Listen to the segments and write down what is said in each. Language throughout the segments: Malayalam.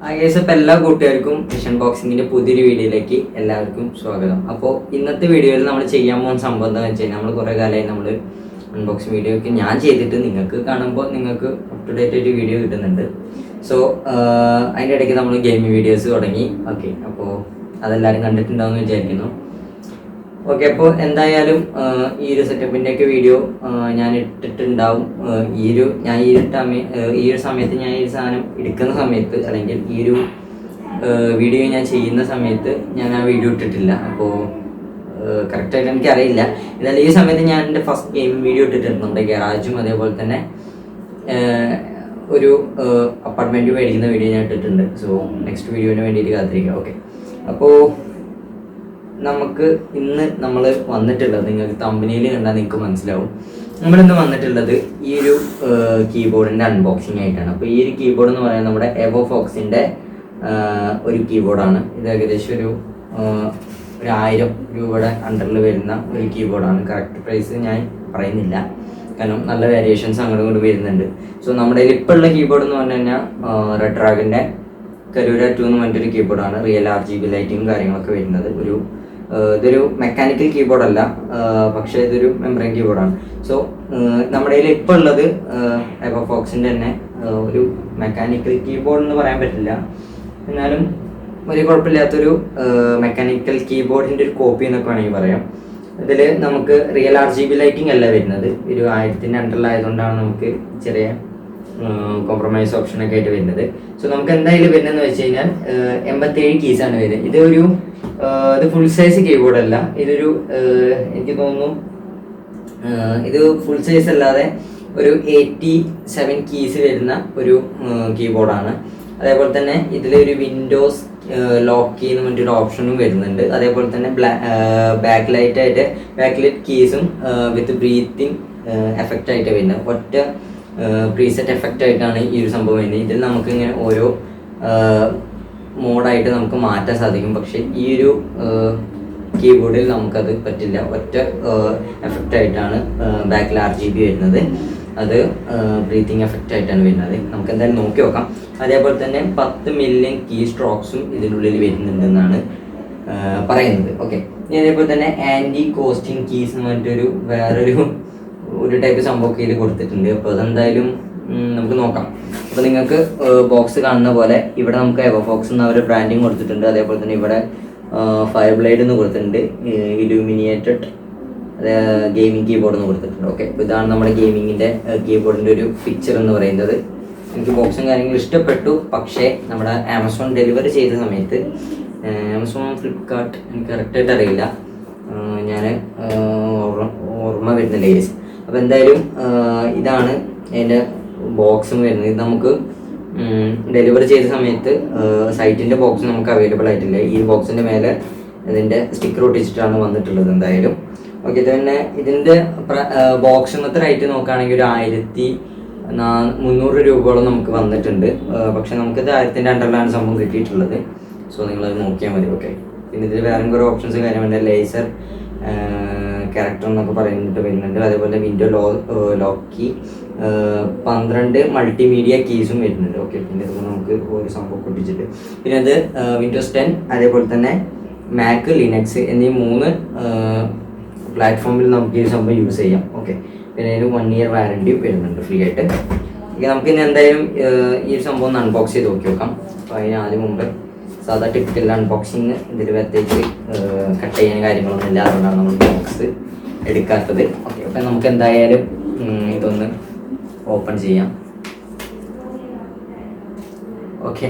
ഗൈസ്, അപ്പോൾ എല്ലാ കൂട്ടുകാർക്കും മിഷൻ ബോക്സിങ്ങിൻ്റെ പുതിയൊരു വീഡിയോയിലേക്ക് എല്ലാവർക്കും സ്വാഗതം. അപ്പോൾ ഇന്നത്തെ വീഡിയോയിൽ നമ്മൾ ചെയ്യാൻ പോകുന്ന സംഭവം എന്താണെന്ന് വെച്ച് കഴിഞ്ഞാൽ, നമ്മൾ കുറേ കാലമായി നമ്മൾ അൺബോക്സിങ് വീഡിയോ ഒക്കെ ഞാൻ ചെയ്തിട്ട് നിങ്ങൾക്ക് കാണുമ്പോൾ നിങ്ങൾക്ക് അപ് ടു ഡേറ്റ് ആയിട്ട് വീഡിയോ കിട്ടുന്നുണ്ട്. സോ അതിൻ്റെ ഇടയ്ക്ക് നമ്മൾ ഗെയിമിംഗ് വീഡിയോസ് തുടങ്ങി. ഓക്കെ, അപ്പോൾ അതെല്ലാവരും കണ്ടിട്ടുണ്ടാവുമെന്ന് വിചാരിക്കുന്നു. ഓക്കെ, അപ്പോൾ എന്തായാലും ഈ ഒരു സെറ്റപ്പിൻ്റെയൊക്കെ വീഡിയോ ഞാൻ ഇട്ടിട്ടുണ്ടാവും. ഈ ഒരു സമയത്ത് ഞാൻ ഈ സാധനം എടുക്കുന്ന സമയത്ത്, അല്ലെങ്കിൽ ഈ ഒരു വീഡിയോ ഞാൻ ചെയ്യുന്ന സമയത്ത് ഞാൻ ആ വീഡിയോ ഇട്ടിട്ടില്ല. അപ്പോൾ കറക്റ്റായിട്ട് എനിക്കറിയില്ല. എന്നാലും ഈ സമയത്ത് ഞാൻ എൻ്റെ ഫസ്റ്റ് ഗെയിമിംഗ് വീഡിയോ ഇട്ടിട്ടുണ്ട്. നമ്മുടെ ഗറാജും അതേപോലെ തന്നെ ഒരു അപ്പാർട്ട്മെൻറ്റ് മേടിക്കുന്ന വീഡിയോ ഞാൻ ഇട്ടിട്ടുണ്ട്. സോ നെക്സ്റ്റ് വീഡിയോന് വേണ്ടിയിട്ട് കാത്തിരിക്കാം. ഓക്കെ, അപ്പോൾ നമുക്ക് ഇന്ന് നമ്മൾ വന്നിട്ടുള്ളത്, നിങ്ങൾക്ക് തമ്പനിയിൽ കണ്ടാൽ നിങ്ങൾക്ക് മനസ്സിലാവും, നമ്മളിന്ന് വന്നിട്ടുള്ളത് ഈ ഒരു കീബോർഡിൻ്റെ അൺബോക്സിങ് ആയിട്ടാണ്. അപ്പോൾ ഈ ഒരു കീബോർഡ് എന്ന് പറയുന്നത് നമ്മുടെ എവോഫോക്സിൻ്റെ ഒരു കീബോർഡാണ്. ഇത് ഏകദേശം ഒരു 1000 രൂപയുടെ അണ്ടറിൽ വരുന്ന ഒരു കീബോർഡാണ്. കറക്റ്റ് പ്രൈസ് ഞാൻ പറയുന്നില്ല, കാരണം നല്ല വേരിയേഷൻസ് അങ്ങോട്ടും കൊണ്ട് വരുന്നുണ്ട്. സോ നമ്മുടെ ഇപ്പോൾ ഉള്ള കീബോർഡ് എന്ന് പറഞ്ഞു കഴിഞ്ഞാൽ റെഡ് ഡ്രാഗൻ്റെ കരൂര 2 എന്ന് പറഞ്ഞിട്ടൊരു കീബോർഡാണ്. റിയൽ RGB ലൈറ്റിങ്ങും കാര്യങ്ങളൊക്കെ വരുന്നത്. ഇതൊരു മെക്കാനിക്കൽ കീബോർഡല്ല, പക്ഷേ ഇതൊരു മെംബ്രെയിൻ കീബോർഡാണ്. സോ നമ്മുടെ കയ്യിൽ ഇപ്പോൾ ഉള്ളത് എവോഫോക്സിൻ്റെ തന്നെ ഒരു മെക്കാനിക്കൽ കീബോർഡ് എന്ന് പറയാൻ പറ്റില്ല, എന്നാലും ഒരു കുഴപ്പമില്ലാത്തൊരു മെക്കാനിക്കൽ കീബോർഡിൻ്റെ ഒരു കോപ്പി എന്നൊക്കെ വേണമെങ്കിൽ പറയാം. ഇതിൽ നമുക്ക് റിയൽ RGB ലൈറ്റിംഗ് അല്ല വരുന്നത്. ഒരു 1000 അണ്ടറിലായതുകൊണ്ടാണ് നമുക്ക് ചെറിയ കോംപ്രമൈസ് ഓപ്ഷനൊക്കെ ആയിട്ട് വരുന്നത്. സോ നമുക്ക് എന്തായാലും വരുന്നതെന്ന് വെച്ച് കഴിഞ്ഞാൽ 87 കീസാണ് വരുന്നത്. ഇത് ഫുൾ സൈസ് കീബോർഡ് അല്ല. ഇതൊരു എനിക്ക് തോന്നുന്നു ഇത് ഫുൾ സൈസ് അല്ലാതെ ഒരു 87 കീസ് വരുന്ന ഒരു കീബോർഡാണ്. അതേപോലെ തന്നെ ഇതിലൊരു വിൻഡോസ് ലോക്ക് കീ എന്ന് പറഞ്ഞൊരു ഓപ്ഷനും വരുന്നുണ്ട്. അതേപോലെ തന്നെ ബാക്ക് ലൈറ്റ് കീസും വിത്ത് ബ്രീത്തിങ് എഫക്റ്റ് ആയിട്ട് വരുന്നത്. ഒറ്റ പ്രീസെറ്റ് എഫക്റ്റ് ആയിട്ടാണ് ഈ ഒരു സംഭവം വരുന്നത്. ഇതിൽ നമുക്ക് ഇങ്ങനെ ഓരോ മോഡായിട്ട് നമുക്ക് മാറ്റാൻ സാധിക്കും. പക്ഷേ ഈ ഒരു കീബോർഡിൽ നമുക്കത് പറ്റില്ല. ഒറ്റ എഫക്റ്റ് ആയിട്ടാണ് ബാക്കിൽ RGB വരുന്നത്. അത് ബ്രീത്തിങ് എഫക്റ്റ് ആയിട്ടാണ് വരുന്നത്. നമുക്ക് എന്തായാലും നോക്കി നോക്കാം. അതേപോലെ തന്നെ 10 മില്യൺ കീ സ്ട്രോക്സും ഇതിനുള്ളിൽ വരുന്നുണ്ടെന്നാണ് പറയുന്നത്. ഓക്കെ, ഇനി അതേപോലെ തന്നെ ആൻറ്റി കോസ്റ്റിംഗ് കീസ് എന്ന് പറഞ്ഞിട്ടൊരു വേറൊരു ടൈപ്പ് സംഭവമൊക്കെ ഇതിൽ കൊടുത്തിട്ടുണ്ട്. അപ്പോൾ അതെന്തായാലും നമുക്ക് നോക്കാം. അപ്പോൾ നിങ്ങൾക്ക് ബോക്സ് കാണുന്ന പോലെ ഇവിടെ നമുക്ക് എവോഫോക്സ് എന്ന ഒരു ബ്രാൻഡിങ് കൊടുത്തിട്ടുണ്ട്. അതേപോലെ തന്നെ ഇവിടെ ഫയർ ബ്ലേഡ് എന്ന് കൊടുത്തിട്ടുണ്ട്. ഇലൂമിനേറ്റഡ് ഗെയിമിംഗ് കീബോർഡ് എന്ന് കൊടുത്തിട്ടുണ്ട്. ഓക്കെ, അപ്പോൾ ഇതാണ് നമ്മുടെ ഗെയിമിങ്ങിൻ്റെ കീബോർഡിൻ്റെ ഒരു പിക്ചർ എന്ന് പറയുന്നത്. എനിക്ക് ബോക്സും കാര്യങ്ങളും ഇഷ്ടപ്പെട്ടു. പക്ഷേ നമ്മുടെ ആമസോൺ ഡെലിവറി ചെയ്ത സമയത്ത്, ആമസോൺ ഫ്ലിപ്കാർട്ട് എനിക്ക് കറക്റ്റായിട്ട് അറിയില്ല, ഞാൻ ഓർമ്മ വരുന്നില്ല കേസ്. അപ്പോൾ എന്തായാലും ഇതാണ് എൻ്റെ ബോക്സും വരുന്നത്. ഇത് നമുക്ക് ഡെലിവറി ചെയ്ത സമയത്ത് സൈറ്റിൻ്റെ ബോക്സ് നമുക്ക് അവൈലബിൾ ആയിട്ടില്ല. ഈ ബോക്സിൻ്റെ മേലെ ഇതിൻ്റെ സ്റ്റിക്കർ ഒട്ടിച്ചിട്ടാണ് വന്നിട്ടുള്ളത് എന്തായാലും. ഓക്കെ, തന്നെ ഇതിൻ്റെ ബോക്സിനത്തെ റേറ്റ് നോക്കുകയാണെങ്കിൽ ഒരു 1300 രൂപയോളം നമുക്ക് വന്നിട്ടുണ്ട്. പക്ഷെ നമുക്കിത് 1000 അണ്ടറിലാണ് സംഭവം കിട്ടിയിട്ടുള്ളത്. സോ നിങ്ങളത് നോക്കിയാൽ മതി. ഓക്കെ, പിന്നെ ഇതിൽ വേറെ കുറേ ഓപ്ഷൻസ് കാര്യമുണ്ട്. ലേസർ ക്യാരക്ടർ എന്നൊക്കെ പറഞ്ഞിട്ട് വരുന്നുണ്ട്. അതേപോലെ വിൻഡോ ലോക്ക് കീ, 12 മൾട്ടിമീഡിയ കീസും വരുന്നുണ്ട്. ഓക്കെ, പിന്നെ ഇത് നമുക്ക് ഒരു സംഭവം പൊട്ടിച്ചിട്ട്, പിന്നെ അത് വിൻഡോസ് 10 അതേപോലെ തന്നെ മാക്, ലിനക്സ് എന്നീ 3 പ്ലാറ്റ്ഫോമിൽ നമുക്ക് ഈ സംഭവം യൂസ് ചെയ്യാം. ഓക്കെ, പിന്നെ ഒരു 1 ഇയർ വാറണ്ടി വരുന്നുണ്ട് ഫ്രീ ആയിട്ട്. ഓക്കെ, നമുക്കിന്ന് എന്തായാലും ഈ ഒരു സംഭവം ഒന്ന് അൺബോക്സ് ചെയ്ത് നോക്കാം. അപ്പോൾ അതിന് ആദ്യം മുമ്പ് സാധാ ടിപ്പിക്കൽ അൺബോക്സിങ് ഇതിൽ പ്രത്യേകിച്ച് കട്ട് ചെയ്യാൻ കാര്യങ്ങളൊന്നും ഇല്ല, അതുകൊണ്ടാണ് നമ്മൾ ബോക്സ് എടുക്കാത്തത്. ഓക്കെ, അപ്പം നമുക്ക് എന്തായാലും ഇതൊന്ന് ഓപ്പൺ ചെയ്യാം. ഓക്കെ,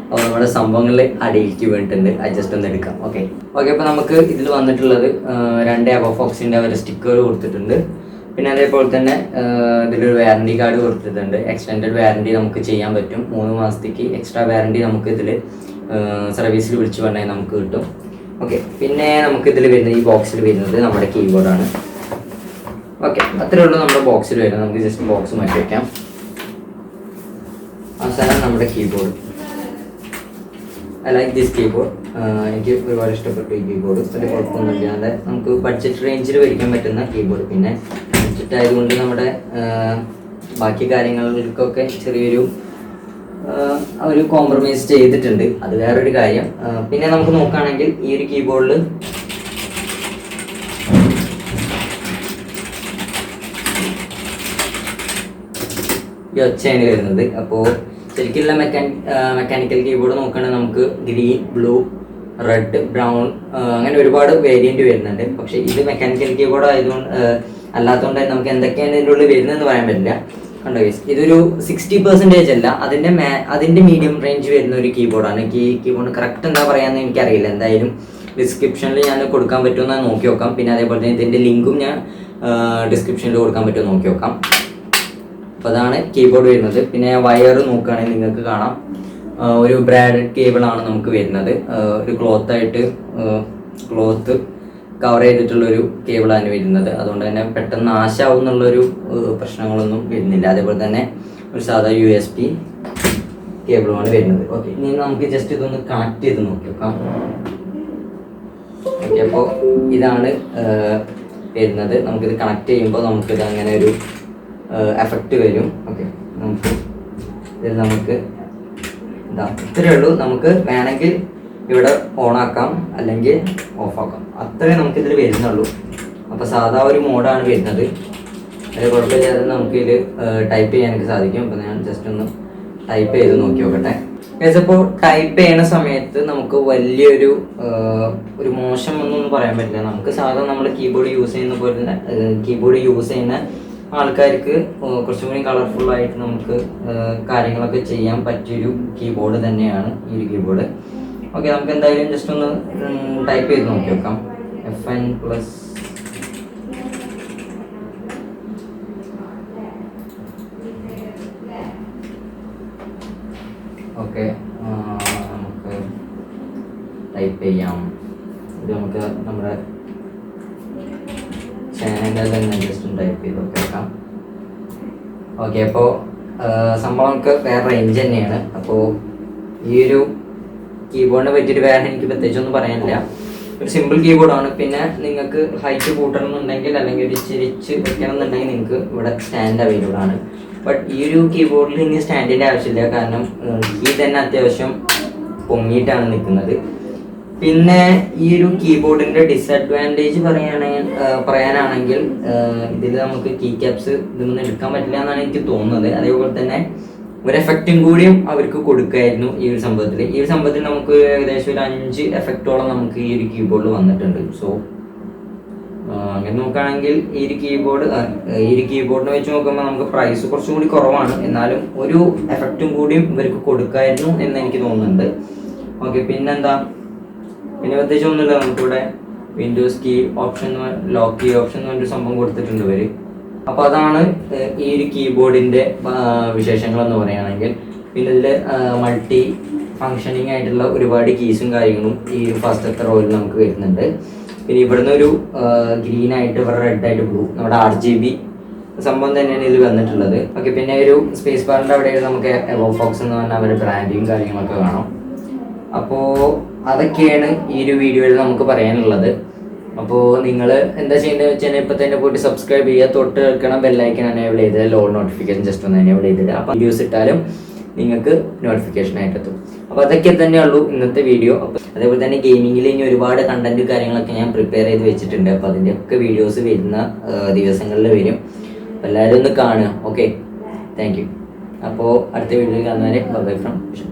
അപ്പോൾ നമ്മുടെ സംഭവങ്ങൾ അടിയിലേക്ക് വീണിട്ടുണ്ട്. അത് ജസ്റ്റ് ഒന്ന് എടുക്കാം. ഓക്കെ, അപ്പോൾ നമുക്ക് ഇതിൽ വന്നിട്ടുള്ളത് 2 എവോഫോക്സിൻ്റെ ഒരു സ്റ്റിക്കർ കൊടുത്തിട്ടുണ്ട്. പിന്നെ അതേപോലെ തന്നെ ഇതിലൊരു വാറണ്ടി കാർഡ് കൊടുത്തിട്ടുണ്ട്. എക്സ്റ്റെൻഡഡ് വാറണ്ടി നമുക്ക് ചെയ്യാൻ പറ്റും. 3 മാസത്തേക്ക് എക്സ്ട്രാ വാറണ്ടി നമുക്ക് ഇതിൽ സർവീസിൽ വിളിച്ചു പറഞ്ഞാൽ നമുക്ക് കിട്ടും. ഓക്കെ, പിന്നെ നമുക്ക് ഇതിൽ വരുന്നത്, ഈ ബോക്സിൽ വരുന്നത് നമ്മുടെ കീബോർഡാണ്. ഓക്കെ, അത്രയേ ഉള്ളൂ നമ്മുടെ ബോക്സിൽ വരുന്നത്. നമുക്ക് ജസ്റ്റ് ബോക്സ് മാറ്റി വയ്ക്കാം. അവസാനം നമ്മുടെ keyboard. I like this keyboard. എനിക്ക് ഒരുപാട് ഇഷ്ടപ്പെട്ടു ഈ കീബോർഡ്. വലിയ കുഴപ്പമൊന്നുമില്ലാതെ നമുക്ക് ബഡ്ജറ്റ് റേഞ്ചിൽ മേടിക്കാൻ പറ്റുന്ന കീബോർഡ്. പിന്നെ ബഡ്ജറ്റ് ആയതുകൊണ്ട് നമ്മുടെ ബാക്കി കാര്യങ്ങൾക്കൊക്കെ ചെറിയൊരു അവർ കോംപ്രമൈസ് ചെയ്തിട്ടുണ്ട്, അത് വേറൊരു കാര്യം. പിന്നെ നമുക്ക് നോക്കുകയാണെങ്കിൽ ഈ ഒരു കീബോർഡിൽ ഈ ഒച്ചയാണ് വരുന്നത്. അപ്പോൾ ശരിക്കുള്ള മെക്കാനിക്കൽ കീബോർഡ് നോക്കുകയാണെങ്കിൽ നമുക്ക് ഗ്രീൻ, ബ്ലൂ, റെഡ്, ബ്രൗൺ അങ്ങനെ ഒരുപാട് വേരിയന്റ് വരുന്നുണ്ട്. പക്ഷെ ഇത് മെക്കാനിക്കൽ കീബോർഡ് ആയതുകൊണ്ട് അല്ലാത്തതുകൊണ്ട് നമുക്ക് എന്തൊക്കെയാണ് ഇതിൻ്റെ ഉള്ളിൽ വരുന്നതെന്ന് പറയാൻ പറ്റില്ല. കണ്ടോ ഗൈസ്, ഇതൊരു 60% അല്ല, അതിൻ്റെ മീഡിയം റേഞ്ച് വരുന്ന ഒരു കീബോർഡാണ്. കീബോർഡ് കറക്റ്റ് എന്താ പറയാന്ന് എനിക്കറിയില്ല. എന്തായാലും ഡിസ്ക്രിപ്ഷനിൽ ഞാൻ കൊടുക്കാൻ പറ്റുമെന്ന് നോക്കി നോക്കാം. പിന്നെ അതേപോലെ തന്നെ ഇതിൻ്റെ ലിങ്കും ഞാൻ ഡിസ്ക്രിപ്ഷനിൽ കൊടുക്കാൻ പറ്റുമോ നോക്കി നോക്കാം. അപ്പോൾ അതാണ് കീബോർഡ് വരുന്നത്. പിന്നെ വയർ നോക്കുകയാണെങ്കിൽ നിങ്ങൾക്ക് കാണാം, ഒരു ബ്രാഡഡ് കേബിളാണ് നമുക്ക് വരുന്നത്. ഒരു ക്ലോത്ത് കവർ ചെയ്തിട്ടുള്ളൊരു കേബിളാണ് വരുന്നത്. അതുകൊണ്ട് തന്നെ പെട്ടെന്ന് നാശാവും എന്നുള്ളൊരു പ്രശ്നങ്ങളൊന്നും വരുന്നില്ല. അതേപോലെ തന്നെ ഒരു സാധാ USB കേബിളുമാണ് വരുന്നത്. ഓക്കെ, ഇനി നമുക്ക് ജസ്റ്റ് ഇതൊന്ന് കണക്ട് ചെയ്ത് നോക്കി നോക്കാം. ഓക്കെ, അപ്പോൾ ഇതാണ് വരുന്നത്. നമുക്കിത് കണക്ട് ചെയ്യുമ്പോൾ നമുക്കിത് അങ്ങനെ ഒരു എഫക്റ്റ് വരും. ഓക്കെ, നമുക്ക് ഇതാ ഇത്രയേ ഉള്ളൂ. നമുക്ക് വേണമെങ്കിൽ ഇവിടെ ഓണാക്കാം അല്ലെങ്കിൽ ഓഫാക്കാം, അത്രേ നമുക്കിതിൽ വരുന്നുള്ളൂ. അപ്പോൾ സാധാ ഒരു മോഡാണ് വരുന്നത്. അത് കുഴപ്പമില്ലാതെ നമുക്കിതിൽ ടൈപ്പ് ചെയ്യാനൊക്കെ സാധിക്കും. അപ്പോൾ ഞാൻ ജസ്റ്റ് ഒന്ന് ടൈപ്പ് ചെയ്ത് നോക്കി നോക്കട്ടെ. അപ്പോൾ ടൈപ്പ് ചെയ്യുന്ന സമയത്ത് നമുക്ക് വലിയൊരു മോശം ഒന്നും പറയാൻ പറ്റില്ല. നമുക്ക് സാധാരണ നമ്മൾ കീബോർഡ് യൂസ് ചെയ്യുന്ന പോലെ തന്നെ കീബോർഡ് യൂസ് ചെയ്യുന്ന ആൾക്കാർക്ക് കുറച്ചും കൂടി കളർഫുള്ളായിട്ട് നമുക്ക് കാര്യങ്ങളൊക്കെ ചെയ്യാൻ പറ്റിയൊരു കീബോർഡ് തന്നെയാണ് ഈ ഒരു കീബോർഡ്. ഓക്കെ, നമുക്ക് എന്തായാലും ജസ്റ്റ് ഒന്ന് ടൈപ്പ് ചെയ്ത് നോക്കി നോക്കാം. FN+. ഓക്കെ, നമുക്ക് ടൈപ്പ് ചെയ്യാം. ഇത് നമുക്ക് നമ്മുടെ ചാനലിൽ തന്നെ ജസ്റ്റ് ടൈപ്പ് ചെയ്ത് നോക്കാം. ഓക്കെ, അപ്പോൾ സംഭവങ്ങൾക്ക് വേറെ റേഞ്ച് തന്നെയാണ്. അപ്പോൾ ഈ ഒരു കീബോർഡിനെ പറ്റിയിട്ട് വേറെ എനിക്ക് പ്രത്യേകിച്ചൊന്നും പറയാനില്ല. ഒരു സിമ്പിൾ കീബോർഡാണ്. പിന്നെ നിങ്ങൾക്ക് ഹൈറ്റ് കൂട്ടണം എന്നുണ്ടെങ്കിൽ അല്ലെങ്കിൽ ഒരു ചിരിച്ച് വെക്കണം എന്നുണ്ടെങ്കിൽ നിങ്ങൾക്ക് ഇവിടെ സ്റ്റാൻഡ് അവൈലബിൾ ആണ്. ബട്ട് ഈ ഒരു കീബോർഡിൽ ഇനി സ്റ്റാൻഡിൻ്റെ ആവശ്യമില്ല, കാരണം കീ തന്നെ അത്യാവശ്യം പൊങ്ങിയിട്ടാണ് നിൽക്കുന്നത്. പിന്നെ ഈ ഒരു കീബോർഡിൻ്റെ ഡിസഡ്വാൻറ്റേജ് പറയാനാണെങ്കിൽ ഇതിൽ നമുക്ക് കീ ക്യാപ്സ് ഇതൊന്നും എടുക്കാൻ പറ്റില്ല എന്നാണ് എനിക്ക് തോന്നുന്നത്. അതേപോലെ തന്നെ ഒരു എഫക്റ്റും കൂടിയും അവർക്ക് കൊടുക്കായിരുന്നു ഈ ഒരു സംഭവത്തിൽ നമുക്ക് ഏകദേശം ഒരു 5 എഫക്റ്റോളം നമുക്ക് ഈ ഒരു കീബോർഡിൽ വന്നിട്ടുണ്ട്. സോ അങ്ങനെ നോക്കുകയാണെങ്കിൽ ഈ ഒരു കീബോർഡിനെ വെച്ച് നോക്കുമ്പോൾ നമുക്ക് പ്രൈസ് കുറച്ചും കൂടി കുറവാണ്. എന്നാലും ഒരു എഫക്റ്റും കൂടിയും ഇവർക്ക് കൊടുക്കായിരുന്നു എന്ന് എനിക്ക് തോന്നുന്നുണ്ട്. ഓക്കെ, പിന്നെ പ്രത്യേകിച്ച് ഒന്നുമില്ല. നമുക്കിവിടെ Windows key option, lock key option എന്ന് പറഞ്ഞൊരു സംഭവം കൊടുത്തിട്ടുണ്ട് ഇവർ. അപ്പോൾ അതാണ് ഈ ഒരു കീബോർഡിൻ്റെ വിശേഷങ്ങൾ എന്ന് പറയുകയാണെങ്കിൽ. പിന്നെ ഇതിൽ മൾട്ടി ഫങ്ഷനിങ് ആയിട്ടുള്ള ഒരുപാട് കീസും കാര്യങ്ങളും ഈ ഒരു ഫസ്റ്റത്തെ റോയിൽ നമുക്ക് വരുന്നുണ്ട്. പിന്നെ ഇവിടുന്ന് ഒരു ഗ്രീനായിട്ട് ഇവിടെ റെഡായിട്ട് ബ്ലൂ നമ്മുടെ RGB സംഭവം തന്നെയാണ് ഇതിൽ വന്നിട്ടുള്ളത്. ഓക്കെ, പിന്നെ ഒരു സ്പേസ് ബാറിൻ്റെ അവിടെ നമുക്ക് എവോ ഫോക്സ് എന്ന് പറഞ്ഞാൽ അവരുടെ ബ്രാൻഡിങ് കാര്യങ്ങളൊക്കെ കാണാം. അപ്പോൾ അതൊക്കെയാണ് ഈ ഒരു വീഡിയോയിൽ നമുക്ക് പറയാനുള്ളത്. അപ്പോൾ നിങ്ങൾ എന്താ ചെയ്യേണ്ടത് വെച്ചാൽ ഇപ്പോൾ തന്നെ പോയിട്ട് സബ്സ്ക്രൈബ് ചെയ്യുക, തൊട്ട് കേൾക്കണം ബെല്ലൈക്കൻ എനേബിൾ ചെയ്ത് ലോൾ നോട്ടിഫിക്കേഷൻ ജസ്റ്റ് ഒന്ന് എനേബിൾ ചെയ്തിട്ട് അപ്പോൾ വീഡിയോസ് ഇട്ടാലും നിങ്ങൾക്ക് നോട്ടിഫിക്കേഷൻ ആയിട്ട് എത്തും. അപ്പോൾ അതൊക്കെ തന്നെയുള്ളൂ ഇന്നത്തെ വീഡിയോ. അതേപോലെ തന്നെ ഗെയിമിങ്ങിൽ ഇനി ഒരുപാട് കണ്ടന്റ് കാര്യങ്ങളൊക്കെ ഞാൻ പ്രിപ്പയർ ചെയ്ത് വെച്ചിട്ടുണ്ട്. അപ്പോൾ അതിൻ്റെയൊക്കെ വീഡിയോസ് വരുന്ന ദിവസങ്ങളിൽ വരും. അപ്പോൾ എല്ലാവരും ഒന്ന് കാണുക. Okay, thank you. അപ്പോൾ അടുത്ത വീഡിയോയിൽ കാണുന്നവരെ ബൈ ഫ്രം വിഷൻ.